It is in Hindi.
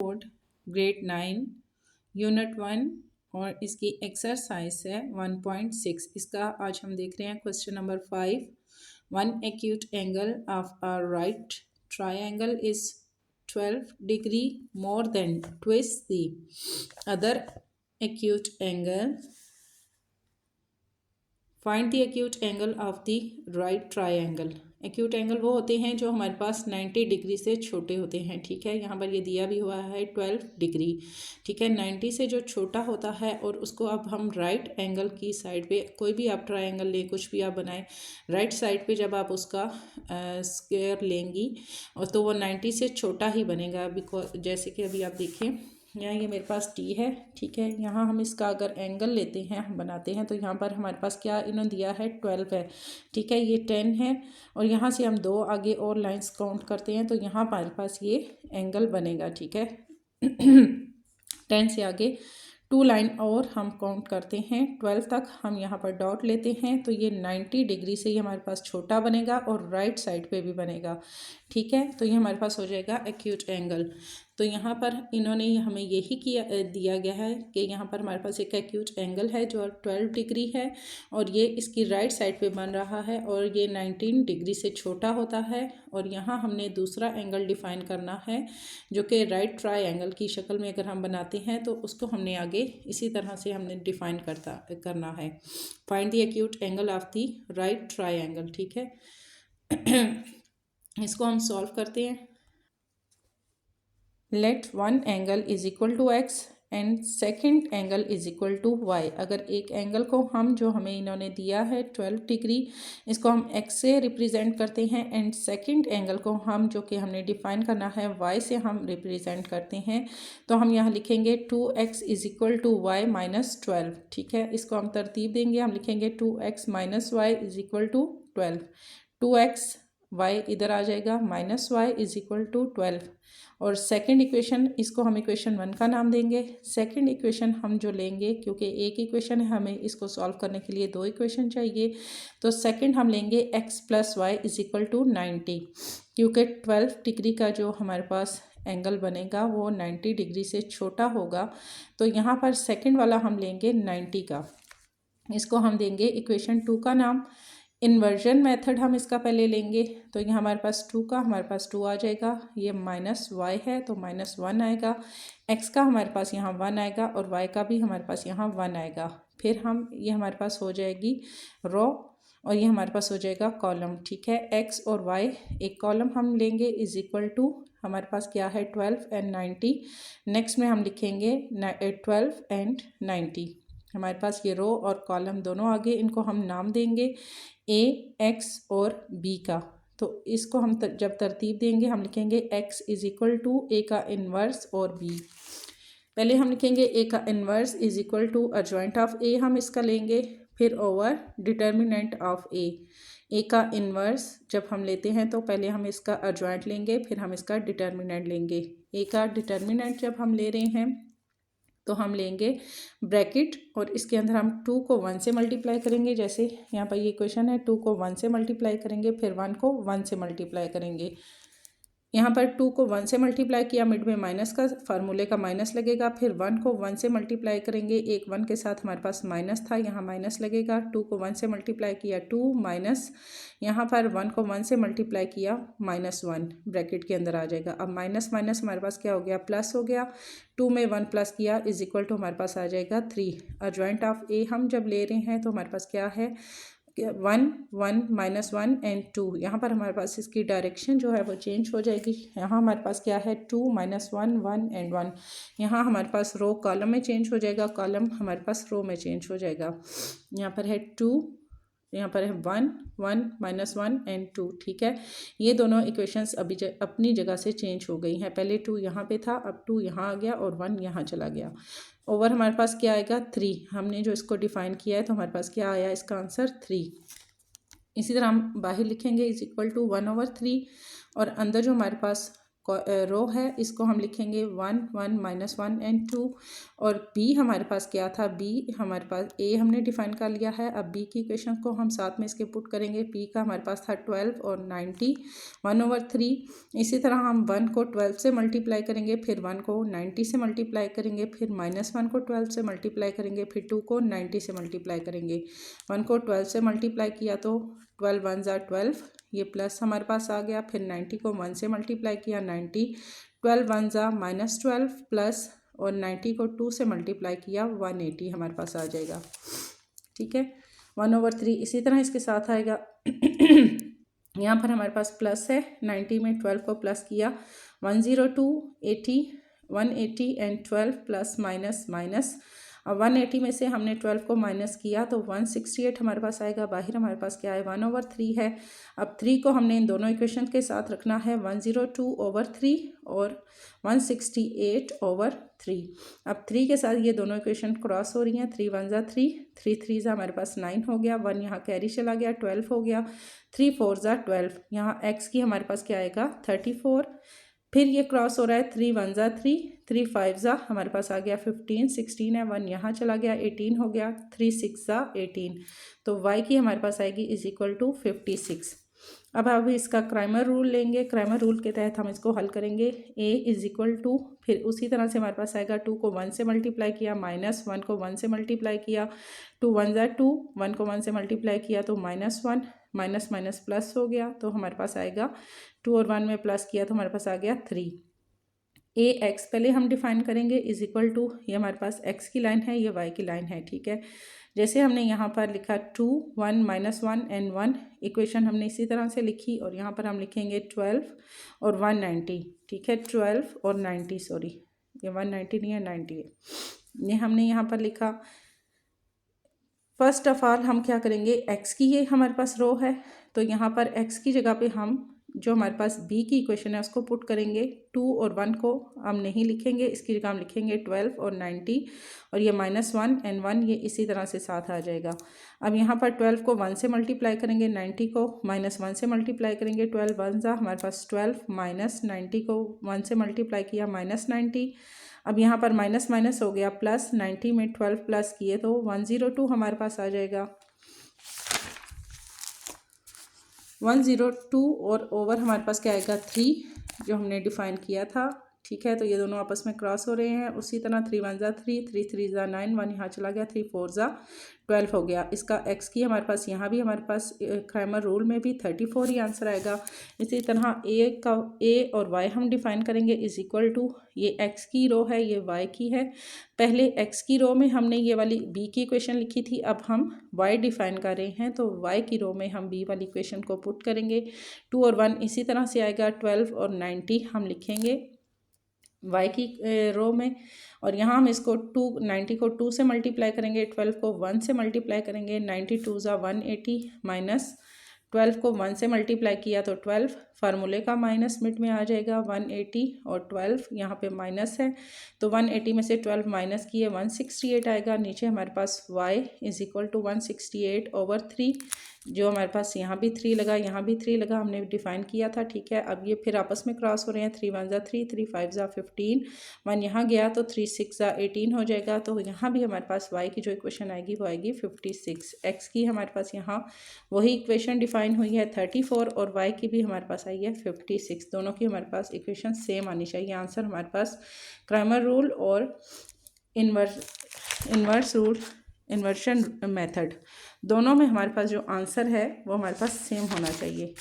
बोर्ड ग्रेड 9 यूनिट 1 और इसकी एक्सरसाइज है 1.6। इसका आज हम देख रहे हैं question number 5। One acute angle of a right triangle is 12 degree more than twice the other acute angle. Find the acute angle of the right triangle. Acute angle वो होते हैं जो हमारे पास 90 डिग्री से छोटे होते हैं। ठीक है, यहाँ पर ये दिया भी हुआ है 12 डिग्री। ठीक है, 90 से जो छोटा होता है और उसको अब हम राइट एंगल की साइड पे कोई भी आप ट्रायंगल लें, कुछ भी आप बनाएं, राइट साइड पे जब आप उसका स्क्वायर लेंगी और तो वो 90 से छोटा ही बनेगा। बिकॉज जैसे कि अभी आप देखें यहाँ ये मेरे पास टी है। ठीक है, यहाँ हम इसका अगर एंगल लेते हैं, हम बनाते हैं, तो यहाँ पर हमारे पास क्या इन्होंने दिया है 12 है। ठीक है, ये 10 है और यहाँ से हम दो आगे और लाइंस काउंट करते हैं तो यहाँ हमारे पास ये एंगल बनेगा। ठीक है 10 से आगे 2 लाइन और हम काउंट करते हैं 12 तक, हम यहाँ पर डॉट लेते हैं तो ये 90 डिग्री से ये हमारे पास छोटा बनेगा और राइट साइड पे भी बनेगा। ठीक है, तो ये हमारे पास हो जाएगा एक्यूट एंगल। तो यहाँ पर इन्होंने हमें यही दिया गया है कि यहाँ पर हमारे पास एक एक्यूट एंगल है जो 12 डिग्री है और ये इसकी राइट साइड पे बन रहा है और ये 19 डिग्री से छोटा होता है। और यहाँ हमने दूसरा एंगल डिफाइन करना है जो कि राइट ट्रायंगल की शक्ल में अगर हम बनाते हैं तो उसको हमने आगे इसी तरह से हमने डिफाइन करना है। Find the acute angle of the right triangle. ठीक है इसको हम सॉल्व करते हैं। Let one angle is equal to x and second angle is equal to y. अगर एक एंगल को हम जो हमें इन्होंने दिया है 12 डिग्री, इसको हम एक्स से रिप्रेजेंट करते हैं एंड सेकेंड एंगल को हम जो कि हमने डिफाइन करना है वाई से हम रिप्रेजेंट करते हैं। तो हम यहाँ लिखेंगे 2x is equal to y minus 12। ठीक है, इसको हम तरतीब देंगे, हम लिखेंगे 2x minus y is equal to 12। 2x y इधर आ जाएगा minus y is equal to 12 और सेकंड इक्वेशन इसको हम इक्वेशन 1 का नाम देंगे। सेकंड इक्वेशन हम जो लेंगे, क्योंकि एक इक्वेशन है हमें इसको सॉल्व करने के लिए दो इक्वेशन चाहिए, तो सेकंड हम लेंगे x plus y is equal to 90। क्योंकि 12 डिग्री का जो हमारे पास एंगल बनेगा वो 90 डिग्री से छोटा होगा, तो यहाँ पर सेकंड वाला हम लेंगे 90 का। इसको हम देंगे इक्वेशन 2 का नाम। इन्वर्जन मेथड हम इसका पहले लेंगे, तो यहाँ हमारे पास 2 का हमारे पास 2 आ जाएगा, ये माइनस वाई है तो माइनस 1 आएगा, x का हमारे पास यहाँ 1 आएगा और y का भी हमारे पास यहाँ 1 आएगा। फिर हम ये हमारे पास हो जाएगी रो और ये हमारे पास हो जाएगा कॉलम। ठीक है, x और y एक कॉलम हम लेंगे इज इक्वल टू हमारे पास क्या है 12 एंड 90। नेक्स्ट में हम लिखेंगे 12 एंड 90। हमारे पास ये रो और कॉलम दोनों आगे, इनको हम नाम देंगे a, x और b का। तो इसको हम जब तरतीब देंगे हम लिखेंगे x is equal to a का इन्वर्स और b। पहले हम लिखेंगे a का inverse is equal to adjoint of a हम इसका लेंगे, फिर ओवर डिटर्मिनेंट ऑफ a का इन्वर्स जब हम लेते हैं तो पहले हम इसका अर्जॉइंट लेंगे, फिर हम इसका डिटर्मिनेंट लेंगे। a का डिटर्मिनेंट जब हम ले रहे हैं तो हम लेंगे ब्रैकेट और इसके अंदर हम 2 को 1 से मल्टीप्लाई करेंगे। जैसे यहाँ पर ये क्वेश्चन है, 2 को 1 से मल्टीप्लाई करेंगे, फिर 1 को 1 से मल्टीप्लाई करेंगे। यहाँ पर 2 को 1 से मल्टीप्लाई किया, मिड में माइनस का फार्मूले का माइनस लगेगा, फिर 1 को 1 से मल्टीप्लाई करेंगे, एक 1 के साथ हमारे पास माइनस था, यहाँ माइनस लगेगा। 2 को 1 से मल्टीप्लाई किया 2 माइनस, यहाँ पर 1 को 1 से मल्टीप्लाई किया -1 ब्रैकेट के अंदर आ जाएगा। अब माइनस माइनस हमारे पास क्या हो गया, प्लस हो गया। 2 में 1 प्लस किया इज इक्वल टू हमारे पास आ जाएगा 3। अर्जॉइंट ऑफ a हम जब ले रहे हैं तो हमारे पास क्या है 1 1 -1 एंड 2। यहाँ पर हमारे पास इसकी डायरेक्शन जो है वो चेंज हो जाएगी। यहाँ हमारे पास क्या है 2 -1 1 एंड 1। यहाँ हमारे पास रो कॉलम में चेंज हो जाएगा, कॉलम हमारे पास रो में चेंज हो जाएगा। यहाँ पर है 2, यहाँ पर है 1 1 -1 एंड 2। ठीक है, ये दोनों इक्वेशंस अभी अपनी जगह से चेंज हो गई हैं। पहले 2 यहाँ पे था, अब 2 यहाँ आ गया और 1 यहाँ चला गया। ओवर हमारे पास क्या आएगा 3। हमने जो इसको डिफाइन किया है तो हमारे पास क्या आया, इसका आंसर 3। इसी तरह हम बाहर लिखेंगे इज इक्वल टू 1/3 और अंदर जो हमारे पास रो है इसको हम लिखेंगे 1 1 -1 एंड 2। और बी हमारे पास क्या था, बी हमारे पास ए हमने डिफाइन कर लिया है। अब बी की इक्वेशन को हम साथ में इसके पुट करेंगे। पी का हमारे पास था 12 और 90 1/3। इसी तरह हम 1 को 12 से मल्टीप्लाई करेंगे, फिर 1 को 90 से मल्टीप्लाई करेंगे, फिर -1 को 12 से मल्टीप्लाई करेंगे, फिर 2 को 90 से मल्टीप्लाई करेंगे। 1 को 12 से मल्टीप्लाई किया तो 12 1 ज़ा 12, ये प्लस हमारे पास आ गया। फिर 90 को 1 से मल्टीप्लाई किया 90, 12 1 ज़ा -12 प्लस, और 90 को 2 से मल्टीप्लाई किया 180 हमारे पास आ जाएगा। ठीक है, 1/3। इसी तरह इसके साथ आएगा यहाँ पर हमारे पास प्लस है, 90 में 12 को प्लस किया 102 80 180 एंड 12 प्लस माइनस माइनस। अब 180 में से हमने 12 को माइनस किया तो 168 हमारे पास आएगा। बाहर हमारे पास क्या है, 1/3 है। अब 3 को हमने इन दोनों इक्वेशन के साथ रखना है, 102/3 और 168/3। अब 3 के साथ ये दोनों इक्वेशन क्रॉस हो रही हैं, 3 1 ज़ा 3, 3 3 ज़ा हमारे पास 9 हो गया, 1 यहाँ कैरी चला गया 12 हो गया, 3 4 ज़ा 12। यहाँ x की हमारे पास क्या आएगा 34। फिर ये क्रॉस हो रहा है, 3 1 ज़ा 3, 3 5 ज़ा हमारे पास आ गया 15, 16 है, 1 यहाँ चला गया 18 हो गया, 3 6 ज़ा 18। तो y की हमारे पास आएगी = 56। अब इसका क्राइमर रूल लेंगे। क्राइमर रूल के तहत हम इसको हल करेंगे। a फिर उसी तरह से हमारे पास आएगा 2 को 1 से मल्टीप्लाई किया, -1 को 1 से मल्टीप्लाई किया, 2 1 ज़ा 2, 1 को 1 से मल्टीप्लाई किया तो -1, माइनस माइनस प्लस हो गया तो हमारे पास आएगा 2 और 1 में प्लस किया तो हमारे पास आ गया 3। ax पहले हम डिफाइन करेंगे ये हमारे पास x की लाइन है, ये y की लाइन है। ठीक है, जैसे हमने यहाँ पर लिखा 2 1 -1 एंड 1, इक्वेशन हमने इसी तरह से लिखी और यहाँ पर हम लिखेंगे 12 और 190। ठीक है, 12 और 90, सॉरी ये 190 नहीं है 90 है, ये हमने यहाँ पर लिखा। फर्स्ट ऑफ ऑल हम क्या करेंगे, x की ये हमारे पास रो है तो यहाँ पर x की जगह पे हम जो हमारे पास b की इक्वेशन है उसको पुट करेंगे। 2 और 1 को हम नहीं लिखेंगे, इसकी जगह हम लिखेंगे 12 और 90, और ये -1 एंड 1 ये इसी तरह से साथ आ जाएगा। अब यहाँ पर 12 को 1 से मल्टीप्लाई करेंगे, 90 को -1 से मल्टीप्लाई करेंगे, 12 1 ज़ा हमारे पास 12 माइनस 90 को 1 से मल्टीप्लाई किया -90। अब यहाँ पर माइनस माइनस हो गया प्लस, 90 में 12 प्लस किए तो 102 हमारे पास आ जाएगा। 102 और ओवर हमारे पास क्या आएगा 3 जो हमने डिफाइन किया था। ठीक है, तो ये दोनों आपस में क्रॉस हो रहे हैं। उसी तरह 3 1 ज़ा 3, 3 3 ज़ा 9, 1 यहाँ चला गया, 3 4 ज़ा 12 हो गया। इसका x की हमारे पास यहाँ भी हमारे पास क्राइमर रूल में भी 34 ही आंसर आएगा। इसी तरह a और y हम डिफाइन करेंगे = ये x की रो है, ये y की है। पहले x की रो में हमने ये वाली b की इक्वेशन लिखी थी, अब हम y डिफाइन कर रहे हैं तो y की रो में हम b वाली इक्वेशन को पुट करेंगे। 2 और 1 इसी तरह से आएगा, 12 और 90 हम लिखेंगे y की रो में, और यहाँ हम इसको 90 को 2 से मल्टीप्लाई करेंगे, 12 को 1 से मल्टीप्लाई करेंगे, 92 ज़ा 180 माइनस 12 को 1 से मल्टीप्लाई किया तो 12, फार्मूले का माइनस मिड में आ जाएगा 180 और 12 यहाँ पे माइनस है तो 180 में से 12 माइनस किए 168 आएगा। नीचे हमारे पास y = 168/3, जो हमारे पास यहाँ भी 3 लगा, यहाँ भी 3 लगा, हमने डिफाइन किया था। ठीक है, अब ये फिर आपस में क्रॉस हो रहे हैं, 3 1 ज़ा 3, 3 5 ज़ा 15, 1 यहाँ गया तो 3 6 ज़ा 18 हो जाएगा। तो यहाँ भी हमारे पास y की जो इक्वेशन आएगी वो आएगी 56। x की हमारे पास यहाँ वही इक्वेशन डिफाइन हुई है 34, और y की भी हमारे पास आई है 56। दोनों की हमारे पास इक्वेशन सेम आनी चाहिए। आंसर हमारे पास क्राइमर रूल और इन्वर्स रूल, इन्वर्शन मेथड, दोनों में हमारे पास जो आंसर है वो हमारे पास सेम होना चाहिए।